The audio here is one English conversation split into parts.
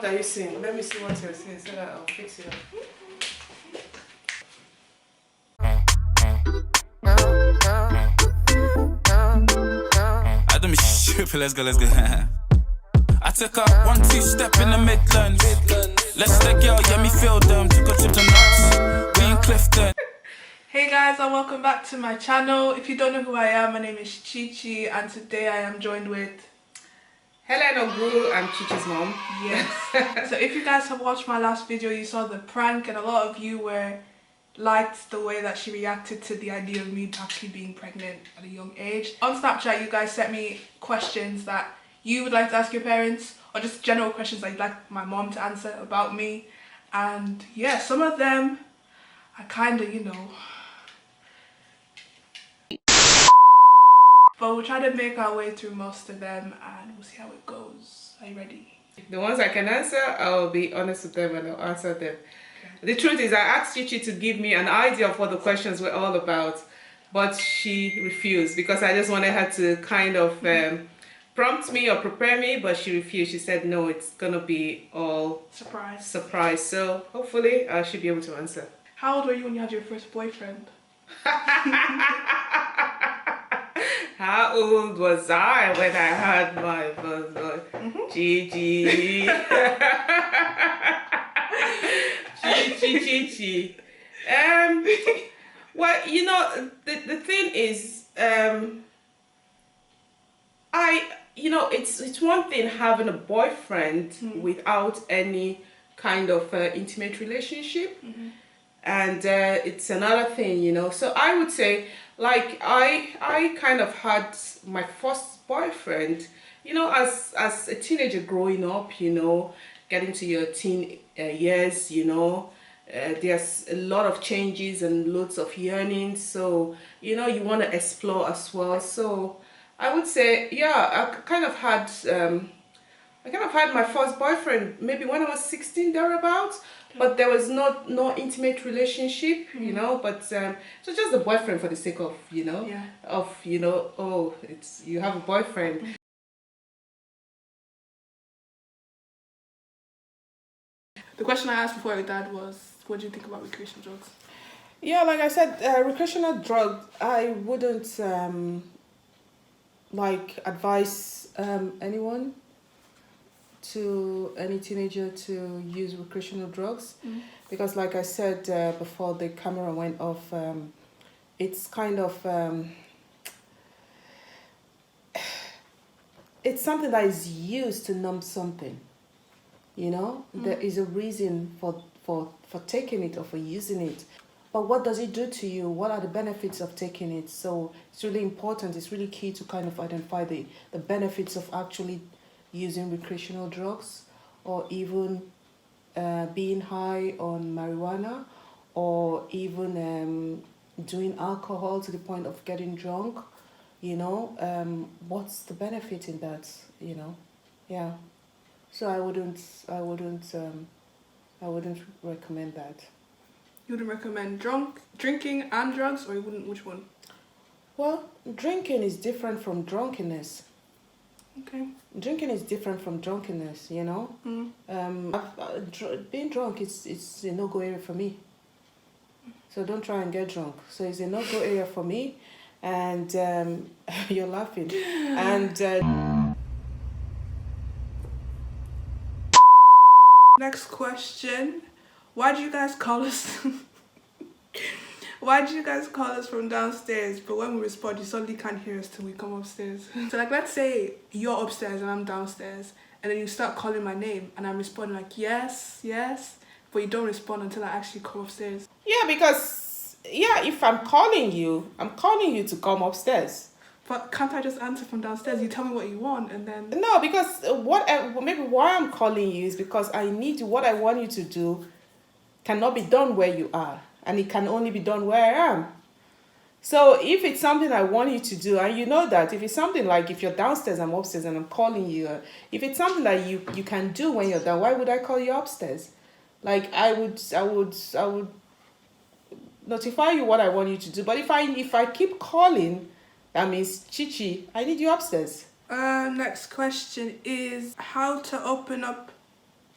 What are you saying? Let me see what you're saying so that I'll fix it up. I don't be stupid, let's go. I took up 1-2 step in the Midlands. Let's the girl, yeah, me feel them. Took a trip to Knox, we in Clifton. Hey guys, and welcome back to my channel. If you don't know who I am, my name is Chichi, and today I am joined with Helen Oguru, I'm Chichi's mom. Yes. So if you guys have watched my last video, you saw the prank, and a lot of you liked the way that she reacted to the idea of me actually being pregnant at a young age. On Snapchat, you guys sent me questions that you would like to ask your parents, or just general questions that you'd like my mom to answer about me. And yeah, some of them I kind of, but we'll try to make our way through most of them and we'll see how it goes. Are you ready? The ones I can answer, I'll be honest with them and I'll answer them. Okay. The truth is, I asked Chichi to give me an idea of what the questions were all about, but she refused because I just wanted her to kind of prompt me or prepare me, but she refused. She said, no, it's gonna be all surprise. So hopefully I should be able to answer. How old were you when you had your first boyfriend? How old was I when I had my first boyfriend? Gigi. Chichi. Well, the thing is, it's one thing having a boyfriend without any kind of intimate relationship. And it's another thing, so I would say, like, I kind of had my first boyfriend, as a teenager growing up, getting to your teen years, there's a lot of changes and loads of yearnings, so you want to explore as well. So I would say, yeah, I kind of had my first boyfriend maybe when I was 16 thereabouts. But there was no intimate relationship, but so just the boyfriend for the sake of, you have a boyfriend. The question I asked before your dad was, what do you think about recreational drugs? Yeah, like I said, recreational drugs, I wouldn't advise anyone, to any teenager to use recreational drugs, because like I said before the camera went off, it's kind of it's something that is used to numb something, there is a reason for taking it or for using it, but what does it do to you? What are the benefits of taking it? So it's really important, it's really key to kind of identify the benefits of actually using recreational drugs, or even being high on marijuana, or even doing alcohol to the point of getting drunk. What's the benefit in that? Yeah. So I wouldn't recommend that. You wouldn't recommend drinking and drugs, or you wouldn't? Which one? Well, drinking is different from drunkenness. Okay. Drinking is different from drunkenness, being drunk, it's a no-go area for me. So don't try and get drunk. So it's a no-go area for me, and you're laughing. And next question: why do you guys call us? Why do you guys call us from downstairs, but when we respond, you suddenly can't hear us till we come upstairs? So like, let's say you're upstairs and I'm downstairs, and then you start calling my name and I'm responding like, yes, but you don't respond until I actually come upstairs. Yeah, because, if I'm calling you to come upstairs. But can't I just answer from downstairs? You tell me what you want and then... No, because maybe why I'm calling you is because I need you, what I want you to do cannot be done where you are. And it can only be done where I am. So if it's something I want you to do, and you know that, if it's something like if you're downstairs, I'm upstairs and I'm calling you, if it's something that you can do when you're down, why would I call you upstairs? Like I would notify you what I want you to do. But if I keep calling, that means, Chichi, I need you upstairs. Next question is how to open up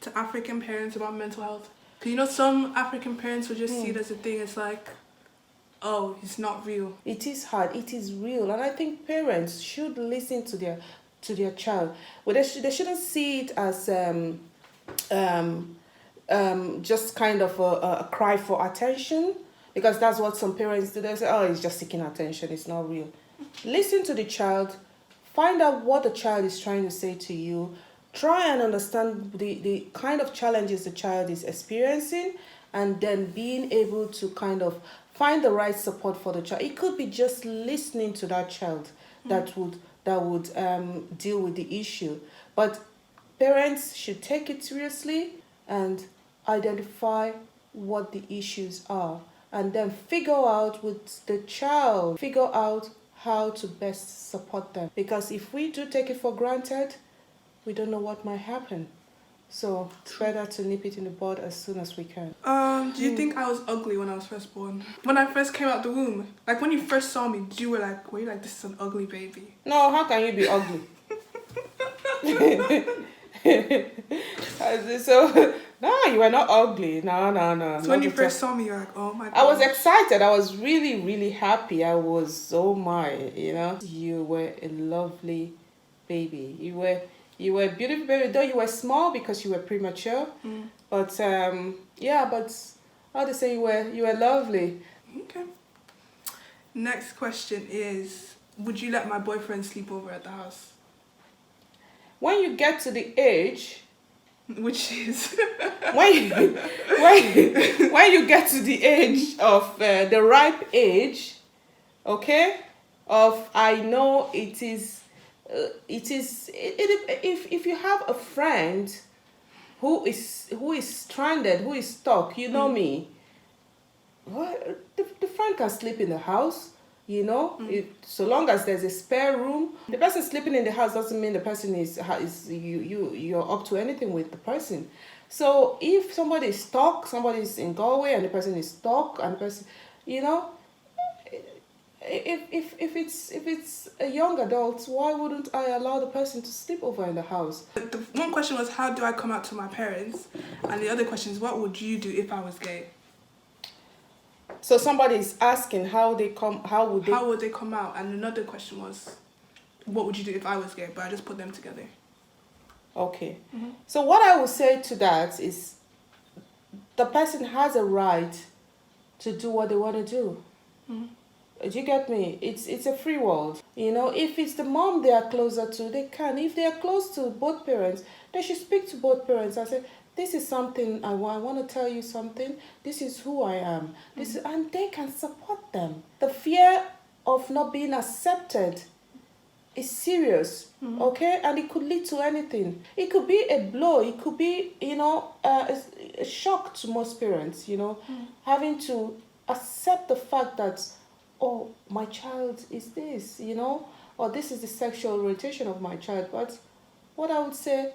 to African parents about mental health? Because you know, some African parents will just see it as a thing. It's like, oh, it's not real. It is hard. It is real, and I think parents should listen to their child. Well, they shouldn't see it as just kind of a cry for attention, because that's what some parents do. They say, oh, it's just seeking attention. It's not real. Listen to the child. Find out what the child is trying to say to you. Try and understand the kind of challenges the child is experiencing, and then being able to kind of find the right support for the child. It could be just listening to that child that would deal with the issue. But parents should take it seriously and identify what the issues are, and then figure out with the child, how to best support them. Because if we do take it for granted, we don't know what might happen. So it's better to nip it in the bud as soon as we can. Do you think I was ugly when I was first born? When I first came out the womb? Like when you first saw me, were you like, this is an ugly baby? No, how can you be ugly? So, no, you were not ugly. No. So when you first saw me, you're like, oh my God. I was excited. I was really, really happy. I was, oh my, you know. You were a lovely baby. You were a beautiful baby. Though you were small because you were premature. But, but how to say you were lovely. Okay. Next question is, would you let my boyfriend sleep over at the house? When you get to the age, which is when you get to the age of the ripe age, okay, of I know it is if you have a friend who is stranded, who is stuck, you know me, well, the friend can sleep in the house. You know, so long as there's a spare room, the person sleeping in the house doesn't mean the person you're up to anything with the person. So if somebody is stuck, somebody is in Galway and the person is stuck, and the person, you know, if it's a young adult, why wouldn't I allow the person to sleep over in the house? The one question was, how do I come out to my parents? And the other question is, what would you do if I was gay? So somebody is asking how would they come out? And another question was, what would you do if I was gay? But I just put them together. Okay. So what I would say to that is, the person has a right to do what they want to do. Do you get me? It's a free world. You know, if it's the mom they are closer to, they can. If they are close to both parents, they should speak to both parents and say, this is something I want to tell you something. This is who I am. And they can support them. The fear of not being accepted is serious, okay? And it could lead to anything. It could be a blow. It could be, you know, a shock to most parents, you know, having to accept the fact that, oh, my child is this, you know, or this is the sexual orientation of my child. But what I would say,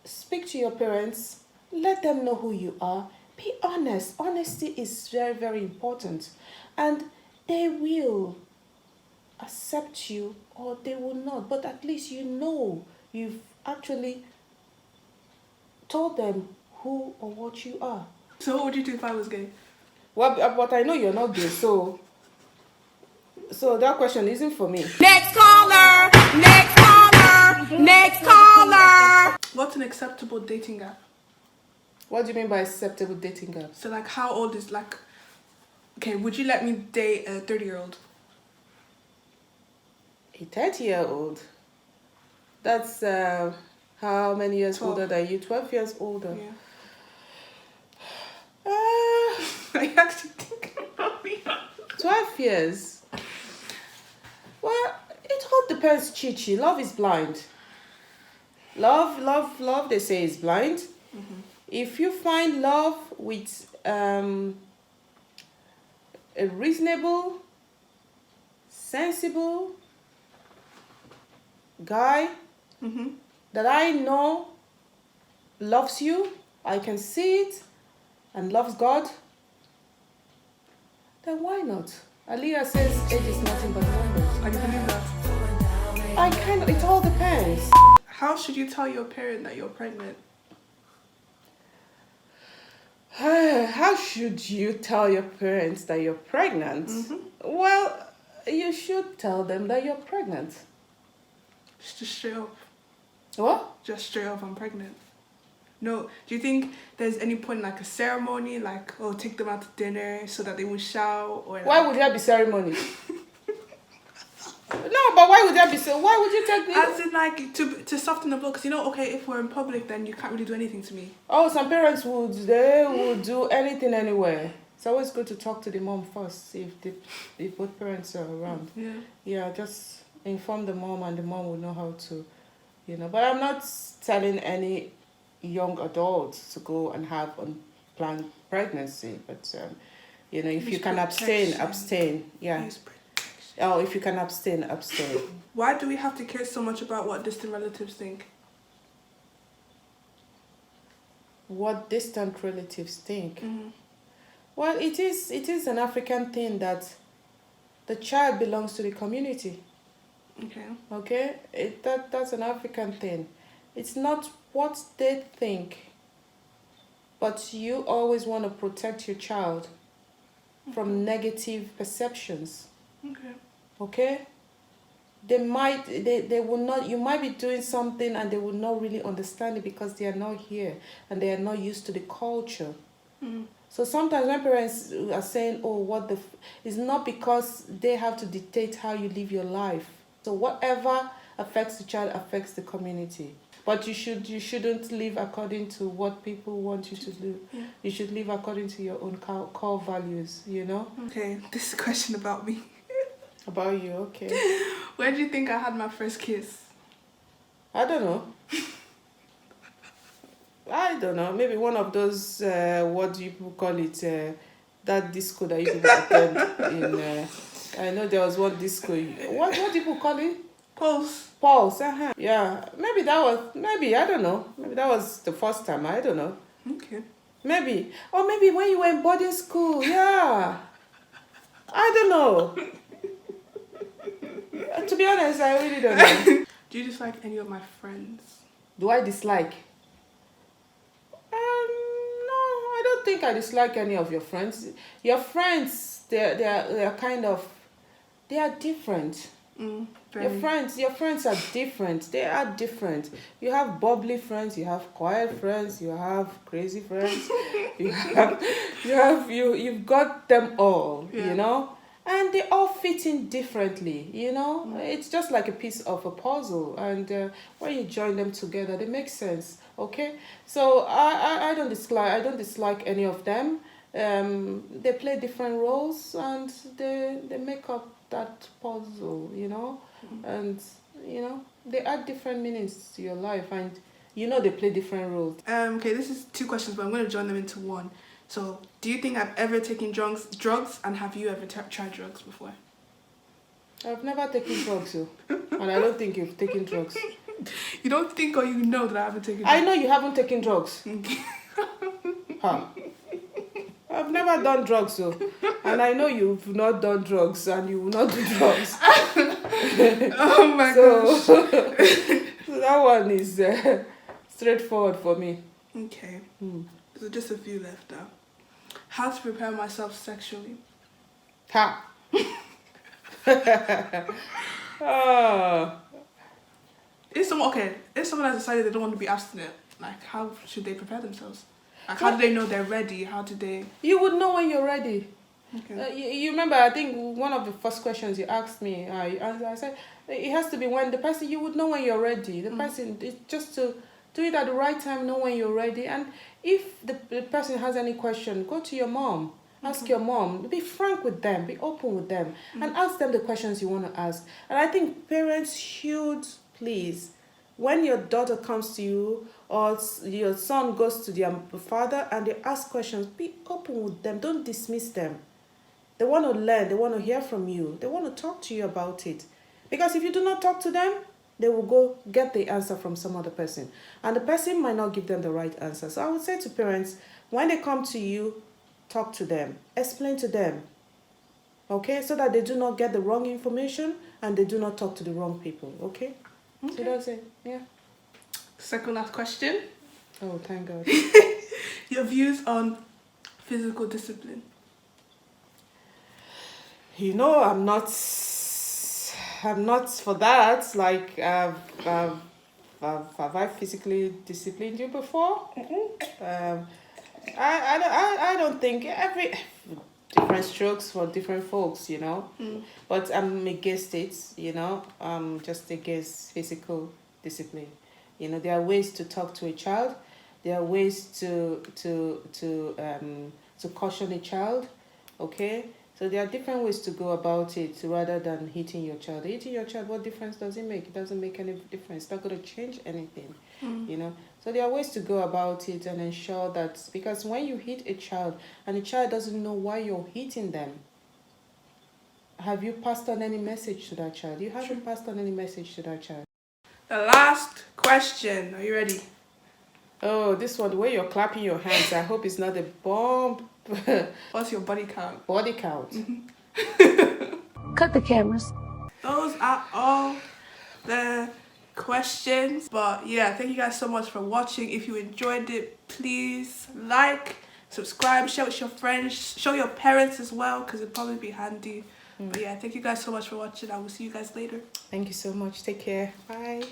speak to your parents, let them know who you are, be honest. Honesty is very, very important, and they will accept you or they will not, but at least you know you've actually told them who or what you are. So what would you do if I was gay? Well, but I know you're not gay, so that question isn't for me. Next caller! Next caller! Next caller! What's an acceptable dating app? What do you mean by acceptable dating app? So like, how old is like, okay, would you let me date a 30-year-old? A 30-year-old? That's how many years 12. older than you? 12 years older. Yeah. I actually think about me. 12 years? Well, it all depends, Chichi. Love is blind. Love, they say, is blind. If you find love with a reasonable, sensible guy that I know loves you, I can see it, and loves God, then why not? Aliyah says age is nothing but numbers. I can believe that. It all depends. How should you tell your parent that you're pregnant? how should you tell your parents that you're pregnant? Well, you should tell them that you're pregnant. Just straight up. What? Just straight up, I'm pregnant. No, do you think there's any point in like a ceremony, like, oh, take them out to dinner so that they will shout? Or like... Why would there be ceremony? No, but why would there be so? Why would you take me? As in like to soften the blow, because you know, okay, if we're in public, then you can't really do anything to me. Oh, some parents would do anything anywhere. It's always good to talk to the mom first, see if both parents are around. Yeah. Yeah, just inform the mom, and the mom will know how to, But I'm not telling any young adults to go and have unplanned pregnancy. But if you can abstain. Yeah. Oh, if you can abstain. Why do we have to care so much about what distant relatives think? What distant relatives think? Well, it is an African thing that the child belongs to the community. Okay? That's an African thing. It's not what they think, but you always want to protect your child from negative perceptions. Okay? They will not, you might be doing something and they will not really understand it because they are not here and they are not used to the culture. So sometimes when parents are saying, oh, it's not because they have to dictate how you live your life. So whatever affects the child affects the community. But you shouldn't live according to what people want you to do. You should live according to your own core values, Okay, this is a question about me. About you, okay. Where do you think I had my first kiss? I don't know. Maybe one of those, what do you people call it, that disco that you people attend in, I know there was one disco. What do people call it? Pulse, Yeah, maybe, I don't know. Maybe that was the first time, I don't know. Okay. Maybe. Or maybe when you were in boarding school, yeah. I don't know. To be honest, I really don't know. Do you dislike any of my friends? Do I dislike? No, I don't think I dislike any of your friends. Your friends, they are different. Your friends are different. They are different. You have bubbly friends, you have quiet friends, you have crazy friends. You've got them all, And they all fit in differently, It's just like a piece of a puzzle, and when you join them together, they make sense. Okay, so I don't dislike any of them. They play different roles, and they make up that puzzle, and they add different meanings to your life, and they play different roles. Okay, this is 2 questions, but I'm going to join them into one. So, do you think I've ever taken drugs, and have you ever tried drugs before? I've never taken drugs, and I don't think you've taken drugs. You don't think, or you know that I haven't taken drugs? I know you haven't taken drugs. I've never done drugs, and I know you've not done drugs, and you will not do drugs. Oh my gosh. So that one is straightforward for me. Okay. So just a few left now. How to prepare myself sexually? If someone has decided they don't want to be abstinent, like, how should they prepare themselves? Like, how do they know they're ready? How do they... You would know when you're ready. Okay. You remember, I think one of the first questions you asked me, I said, it has to be when the person, you would know when you're ready. The person, it's just to do it at the right time, know when you're ready. And if the person has any question, go to your mom. Ask your mom. Be frank with them. Be open with them. And ask them the questions you want to ask. And I think parents should, please, when your daughter comes to you or your son goes to their father and they ask questions, be open with them. Don't dismiss them. They want to learn. They want to hear from you. They want to talk to you about it. Because if you do not talk to them, they will go get the answer from some other person. And the person might not give them the right answer. So I would say to parents, when they come to you, talk to them. Explain to them. Okay? So that they do not get the wrong information and they do not talk to the wrong people. Okay? So that's it. Yeah. Second last question. Oh, thank God. Your views on physical discipline? You know, I'm not for that. Like, have I physically disciplined you before? I don't think every different strokes for different folks, you know. But I'm against it, you know. I'm just against physical discipline. You know, there are ways to talk to a child. There are ways to caution a child, okay? So there are different ways to go about it rather than hitting your child. Hitting your child, what difference does it make? It doesn't make any difference. It's not going to change anything, you know. So there are ways to go about it and ensure that, because when you hit a child and the child doesn't know why you're hitting them, have you passed on any message to that child? You haven't passed on any message to that child. The last question. Are you ready? Oh, this one, the way you're clapping your hands, I hope it's not a bomb. What's your body count? Body count. Cut the cameras. Those are all the questions. But yeah, thank you guys so much for watching. If you enjoyed it, please like, subscribe, share with your friends, show your parents as well, because it'd probably be handy. But yeah, thank you guys so much for watching. I will see you guys later. Thank you so much. Take care. Bye.